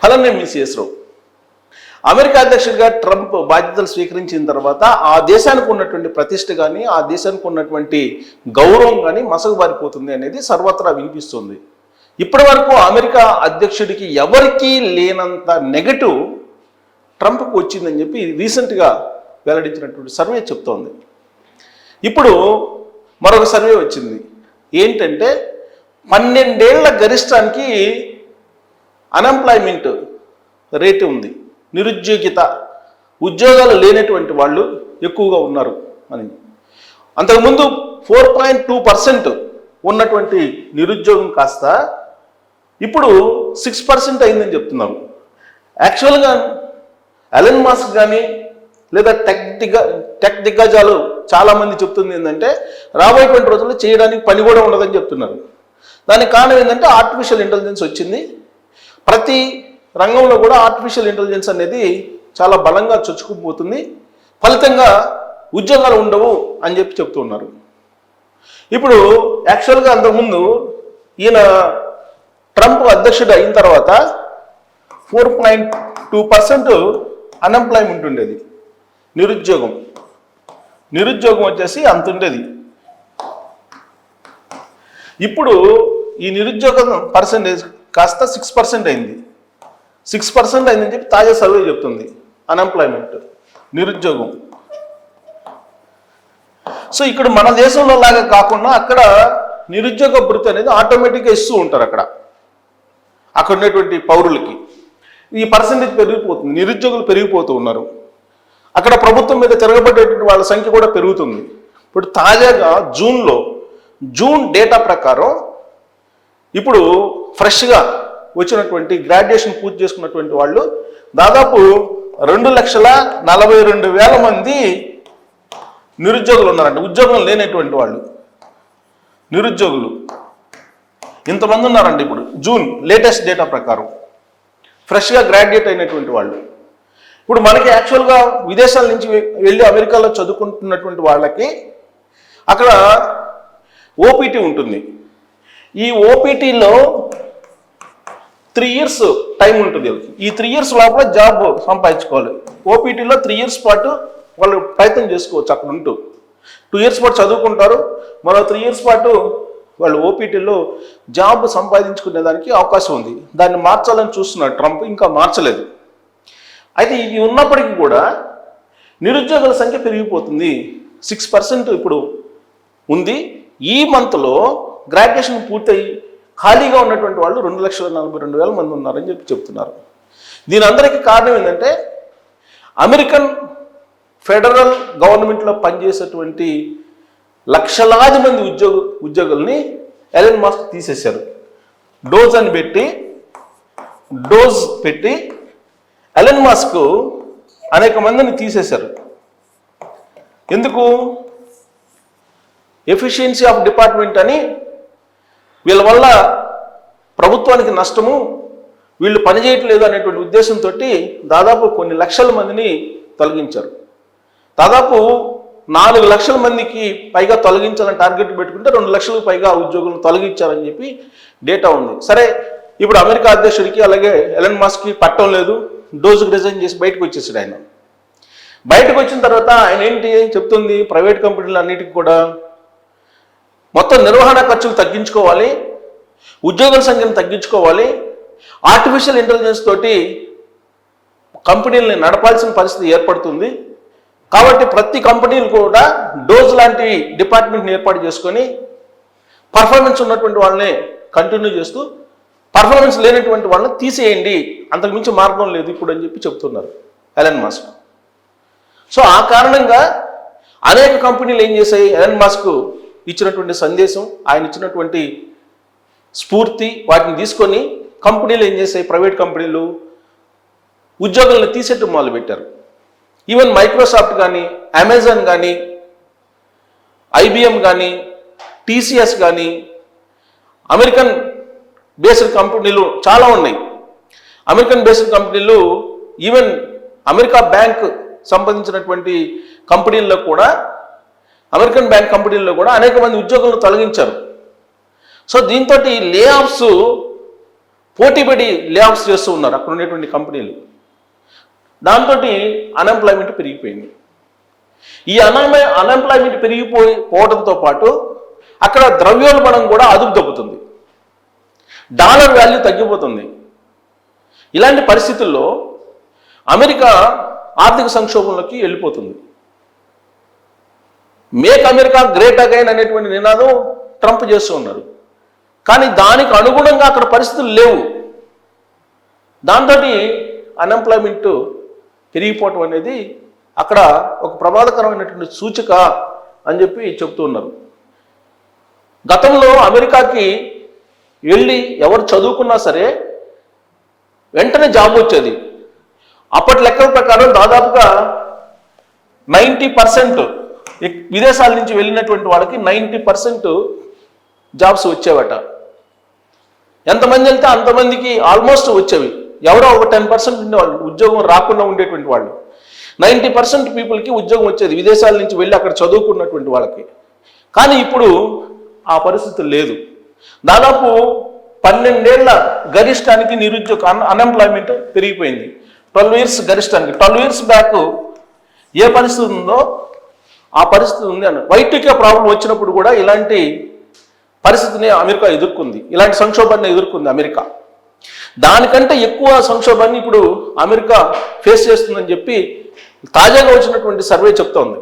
అలానే మిస్ రావు అమెరికా అధ్యక్షుడిగా ట్రంప్ బాధ్యతలు స్వీకరించిన తర్వాత ఆ దేశానికి ఉన్నటువంటి ప్రతిష్ట కానీ ఆ దేశానికి ఉన్నటువంటి గౌరవం కానీ మసకబారిపోతుంది అనేది సర్వత్రా వినిపిస్తుంది. ఇప్పటి వరకు అమెరికా అధ్యక్షుడికి ఎవరికీ లేనంత నెగటివ్ ట్రంప్కు వచ్చిందని చెప్పి రీసెంట్గా వెల్లడించినటువంటి సర్వే చెప్తోంది. ఇప్పుడు మరొక సర్వే వచ్చింది. ఏంటంటే 12 ఏళ్ల గరిష్టానికి అన్ఎంప్లాయ్మెంట్ రేటు ఉంది, నిరుద్యోగిత, ఉద్యోగాలు లేనటువంటి వాళ్ళు ఎక్కువగా ఉన్నారు అని. అంతకుముందు 4.2% ఉన్నటువంటి నిరుద్యోగం కాస్త ఇప్పుడు 6% అయిందని చెప్తున్నారు. యాక్చువల్గా ఎలన్ మస్క్ కానీ లేదా టెక్ దిగ్గజాలు చాలామంది చెప్తుంది ఏంటంటే రాబోయేటువంటి రోజుల్లో చేయడానికి పని కూడా ఉండదని చెప్తున్నారు. దానికి కారణం ఏంటంటే ఆర్టిఫిషియల్ ఇంటెలిజెన్స్ వచ్చింది. ప్రతి రంగంలో కూడా ఆర్టిఫిషియల్ ఇంటెలిజెన్స్ అనేది చాలా బలంగా చొచ్చుకుపోతుంది, ఫలితంగా ఉద్యోగాలు ఉండవు అని చెప్పి చెప్తున్నారు. ఇప్పుడు యాక్చువల్గా అంతకుముందు ఈయన ట్రంప్ అధ్యక్షుడు అయిన తర్వాత 4.2% అన్ఎంప్లాయ్మెంట్ ఉండేది, నిరుద్యోగం వచ్చేసి అంత ఉండేది. ఇప్పుడు ఈ నిరుద్యోగం పర్సెంటేజ్ కాస్త 6% అయింది. 6% అయిందని చెప్పి తాజా సర్వే చెప్తుంది. అన్ఎంప్లాయ్మెంట్, నిరుద్యోగం. సో ఇక్కడ మన దేశంలో లాగా కాకుండా అక్కడ నిరుద్యోగ భృతి అనేది ఆటోమేటిక్గా ఇస్తూ ఉంటారు. అక్కడ ఉన్నటువంటి పౌరులకి ఈ పర్సెంటేజ్ పెరిగిపోతుంది, నిరుద్యోగులు పెరిగిపోతూ ఉన్నారు. అక్కడ ప్రభుత్వం మీద తిరగబడేటువంటి వాళ్ళ సంఖ్య కూడా పెరుగుతుంది. ఇప్పుడు తాజాగా జూన్ డేటా ప్రకారం ఇప్పుడు ఫ్రెష్గా వచ్చినటువంటి గ్రాడ్యుయేషన్ పూర్తి చేసుకున్నటువంటి వాళ్ళు దాదాపు 2,42,000 మంది నిరుద్యోగులు ఉన్నారంట. ఉద్యోగం లేనటువంటి వాళ్ళు నిరుద్యోగులు ఇంతమంది ఉన్నారండి. ఇప్పుడు జూన్ లేటెస్ట్ డేటా ప్రకారం ఫ్రెష్గా గ్రాడ్యుయేట్ అయినటువంటి వాళ్ళు. ఇప్పుడు మనకి యాక్చువల్గా విదేశాల నుంచి వెళ్ళి అమెరికాలో చదువుకుంటున్నటువంటి వాళ్ళకి అక్కడ ఓపీటీ ఉంటుంది. ఈ ఓపీటీలో 3 years టైం ఉంటుంది. ఈ 3 years లోపల జాబ్ సంపాదించుకోవాలి. ఓపీటీలో 3 years పాటు వాళ్ళు ప్రయత్నం చేసుకోవచ్చు. అక్కడ ఉంటూ 2 years పాటు చదువుకుంటారు, మరో 3 years పాటు వాళ్ళు ఓపీటీలో జాబ్ సంపాదించుకునే దానికి అవకాశం ఉంది. దాన్ని మార్చాలని చూస్తున్నారు ట్రంప్, ఇంకా మార్చలేదు. అయితే ఇది ఉన్నప్పటికీ కూడా నిరుద్యోగుల సంఖ్య పెరిగిపోతుంది. 6% ఇప్పుడు ఉంది. ఈ మంత్లో గ్రాడ్యుయేషన్ పూర్తయి ఖాళీగా ఉన్నటువంటి వాళ్ళు 2,42,000 మంది ఉన్నారని చెప్తున్నారు. దీని అందరికీ కారణం ఏంటంటే అమెరికన్ ఫెడరల్ గవర్నమెంట్లో పనిచేసేటువంటి లక్షలాది మంది ఉద్యోగుల్ని ఎలన్ మస్క్ తీసేశారు. డోజ్ పెట్టి ఎలన్ మస్క్ అనేక మందిని తీసేశారు. ఎందుకు? ఎఫిషియన్సీ ఆఫ్ డిపార్ట్మెంట్ అని, వీళ్ళ వల్ల ప్రభుత్వానికి నష్టము, వీళ్ళు పనిచేయట్లేదు అనేటువంటి ఉద్దేశంతో దాదాపు కొన్ని లక్షల మందిని తొలగించారు. దాదాపు 4 లక్షల మందికి పైగా తొలగించాలని టార్గెట్ పెట్టుకుంటే 2 లక్షలకు పైగా ఉద్యోగులను తొలగించారని చెప్పి డేటా ఉంది. సరే, ఇప్పుడు అమెరికా అధ్యక్షుడికి అలాగే ఎలన్ మస్క్కి పట్టం లేదు, డోజ్కి రిజైన్ చేసి బయటకు వచ్చేసాడు. ఆయన బయటకు వచ్చిన తర్వాత ఆయన ఏంటి చెప్తుంది? ప్రైవేట్ కంపెనీలు అన్నిటికీ కూడా మొత్తం నిర్వహణ ఖర్చులు తగ్గించుకోవాలి, ఉద్యోగుల సంఖ్యను తగ్గించుకోవాలి, ఆర్టిఫిషియల్ ఇంటెలిజెన్స్ తోటి కంపెనీలని నడపాల్సిన పరిస్థితి ఏర్పడుతుంది. కాబట్టి ప్రతి కంపెనీలు కూడా డోజ్ లాంటి డిపార్ట్మెంట్ని ఏర్పాటు చేసుకొని పర్ఫార్మెన్స్ ఉన్నటువంటి వాళ్ళని కంటిన్యూ చేస్తూ పర్ఫార్మెన్స్ లేనటువంటి వాళ్ళని తీసేయండి, అంతకుమించి మార్గం లేదు ఇప్పుడు అని చెప్పి చెప్తున్నారు ఎలన్ మస్క్. సో ఆ కారణంగా అనేక కంపెనీలు ఏం చేశాయి? ఎలన్ మస్క్ ఇచ్చినటువంటి సందేశం, ఆయన ఇచ్చినటువంటి స్ఫూర్తి, వాటిని తీసుకొని కంపెనీలు ఏం చేశాయి? ప్రైవేట్ కంపెనీలు ఉద్యోగులను తీసేయటం మొదలుపెట్టారు. ఈవెన్ మైక్రోసాఫ్ట్ కానీ, అమెజాన్ కానీ, ఐబిఎం కానీ, టీసీఎస్ కానీ, అమెరికన్ బేస్డ్ కంపెనీలు చాలా ఉన్నాయి. అమెరికన్ బేస్డ్ కంపెనీలు, ఈవెన్ అమెరికా బ్యాంక్ సంబంధించినటువంటి కంపెనీల్లో కూడా, అమెరికన్ బ్యాంక్ కంపెనీల్లో కూడా అనేక మంది ఉద్యోగులను తొలగించారు. సో దీంతో లే ఆఫ్స్ పోటీపడి లే ఆఫ్స్ చేస్తూ ఉన్నారు అక్కడ ఉండేటువంటి కంపెనీలు. దాంతో అన్ఎంప్లాయ్మెంట్ పెరిగిపోయింది. ఈ అన్ఎంప్లాయ్మెంట్ పోవడంతో పాటు అక్కడ ద్రవ్యోల్బణం కూడా అదుపు తప్పుతుంది, డాలర్ వాల్యూ తగ్గిపోతుంది. ఇలాంటి పరిస్థితుల్లో అమెరికా ఆర్థిక సంక్షోభంలోకి వెళ్ళిపోతుంది. మేక్ అమెరికా గ్రేట్ అగైన్ అనేటువంటి నినాదం ట్రంప్ చేస్తూ ఉన్నారు. కానీ దానికి అనుగుణంగా అక్కడ పరిస్థితులు లేవు. దాంతో అన్ఎంప్లాయ్మెంట్ పెరిగిపోవటం అనేది అక్కడ ఒక ప్రమాదకరమైనటువంటి సూచిక అని చెప్పి చెప్తూ ఉన్నారు. గతంలో అమెరికాకి వెళ్ళి ఎవరు చదువుకున్నా సరే వెంటనే జాబ్ వచ్చేది. అప్పటి లెక్కల ప్రకారం దాదాపుగా 90% విదేశాల నుంచి వెళ్ళినటువంటి వాళ్ళకి 90% జాబ్స్ వచ్చేవట. ఎంతమంది వెళ్తే అంతమందికి ఆల్మోస్ట్ వచ్చేవి. ఎవరో ఒక 10% ఉండేవాళ్ళు ఉద్యోగం రాకుండా ఉండేటువంటి వాళ్ళు. 90% పీపుల్కి ఉద్యోగం వచ్చేది విదేశాల నుంచి వెళ్ళి అక్కడ చదువుకున్నటువంటి వాళ్ళకి. కానీ ఇప్పుడు ఆ పరిస్థితి లేదు. దాదాపు 12 ఏళ్ల గరిష్టానికి నిరుద్యోగ అన్ఎంప్లాయ్మెంట్ పెరిగిపోయింది. 12 ఇయర్స్ గరిష్టానికి. 12 ఇయర్స్ బ్యాక్ ఏ పరిస్థితి ఉందో ఆ పరిస్థితి ఉంది అని. వైట్కే ప్రాబ్లం వచ్చినప్పుడు కూడా ఇలాంటి పరిస్థితిని అమెరికా ఎదుర్కొంది, ఇలాంటి సంక్షోభాన్ని ఎదుర్కొంది అమెరికా. దానికంటే ఎక్కువ సంక్షోభాన్ని ఇప్పుడు అమెరికా ఫేస్ చేస్తుందని చెప్పి తాజాగా వచ్చినటువంటి సర్వే చెప్తోంది.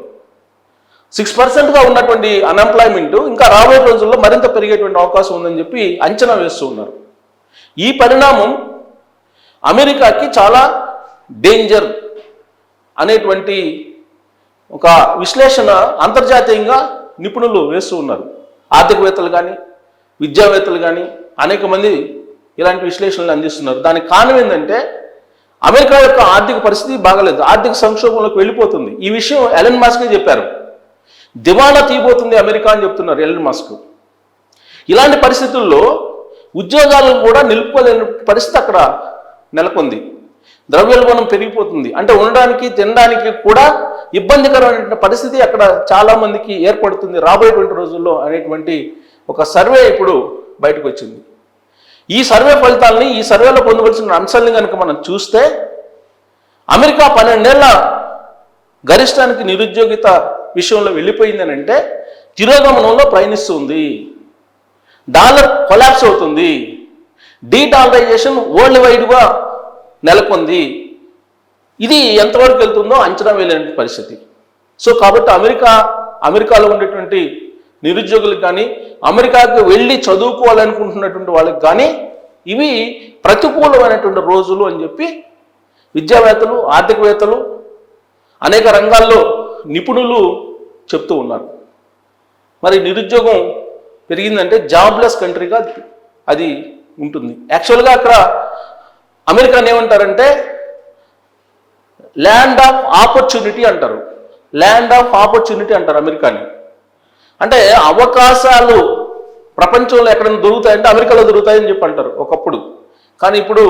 6%గా ఉన్నటువంటి అన్ఎంప్లాయ్మెంట్ ఇంకా రాబోయే రోజుల్లో మరింత పెరిగేటువంటి అవకాశం ఉందని చెప్పి అంచనా వేస్తూ ఉన్నారు. ఈ పరిణామం అమెరికాకి చాలా డేంజర్ అనేటువంటి ఒక విశ్లేషణ అంతర్జాతీయంగా నిపుణులు వేస్తూ ఉన్నారు. ఆర్థికవేత్తలు కానీ విద్యావేత్తలు కానీ అనేక మంది ఇలాంటి విశ్లేషణలు అందిస్తున్నారు. దానికి కారణం ఏంటంటే అమెరికా యొక్క ఆర్థిక పరిస్థితి బాగలేదు, ఆర్థిక సంక్షోభంలోకి వెళ్ళిపోతుంది. ఈ విషయం ఎలన్ మస్కే చెప్పారు. దివాణా తీయబోతుంది అమెరికా అని చెప్తున్నారు ఎలన్ మస్క్. ఇలాంటి పరిస్థితుల్లో ఉద్యోగాలను కూడా నిలుపుకోలేని పరిస్థితి అక్కడ నెలకొంది. ద్రవ్యోల్బణం పెరిగిపోతుంది. అంటే ఉండడానికి తినడానికి కూడా ఇబ్బందికరమైన పరిస్థితి అక్కడ చాలా మందికి ఏర్పడుతుంది రాబోయేటువంటి రోజుల్లో అనేటువంటి ఒక సర్వే ఇప్పుడు బయటకు వచ్చింది. ఈ సర్వే ఫలితాలని, ఈ సర్వేలో పొందవలసిన అంశాలని కనుక మనం చూస్తే అమెరికా 12 ఏళ్ల గరిష్టానికి నిరుద్యోగిత విషయంలో వెళ్ళిపోయిందని అంటే తిరోగమనంలో ప్రయాణిస్తుంది. డాలర్ కొలాప్స్ అవుతుంది. డీడాలరైజేషన్ వరల్డ్ వైడ్గా నెలకొంది. ఇది ఎంతవరకు వెళ్తుందో అంచనా వేయలేని పరిస్థితి. సో కాబట్టి అమెరికాలో ఉండేటువంటి నిరుద్యోగులకు కానీ అమెరికాకు వెళ్ళి చదువుకోవాలనుకుంటున్నటువంటి వాళ్ళకి కానీ ఇవి ప్రతికూలమైనటువంటి రోజులు అని చెప్పి విద్యావేత్తలు, ఆర్థికవేత్తలు, అనేక రంగాల్లో నిపుణులు చెప్తూ ఉన్నారు. మరి నిరుద్యోగం పెరిగిందంటే జాబ్లెస్ కంట్రీగా అది ఉంటుంది. యాక్చువల్గా అక్కడ అమెరికాని ఏమంటారంటే ల్యాండ్ ఆఫ్ ఆపర్చునిటీ అంటారు. ల్యాండ్ ఆఫ్ ఆపర్చునిటీ అంటారు అమెరికాని. అంటే అవకాశాలు ప్రపంచంలో ఎక్కడైనా దొరుకుతాయంటే అమెరికాలో దొరుకుతాయని చెప్పి అంటారు ఒకప్పుడు. కానీ ఇప్పుడు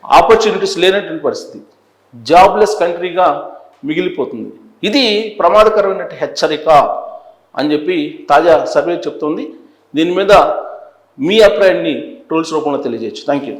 ఆపర్చునిటీస్ లేనటువంటి పరిస్థితి, జాబ్లెస్ కంట్రీగా మిగిలిపోతుంది. ఇది ప్రమాదకరమైన హెచ్చరిక అని చెప్పి తాజా సర్వే చెప్తోంది. దీని మీద మీ అభిప్రాయాన్ని ట్రోల్స్ రూపంలో తెలియజేయచ్చు. Thank you.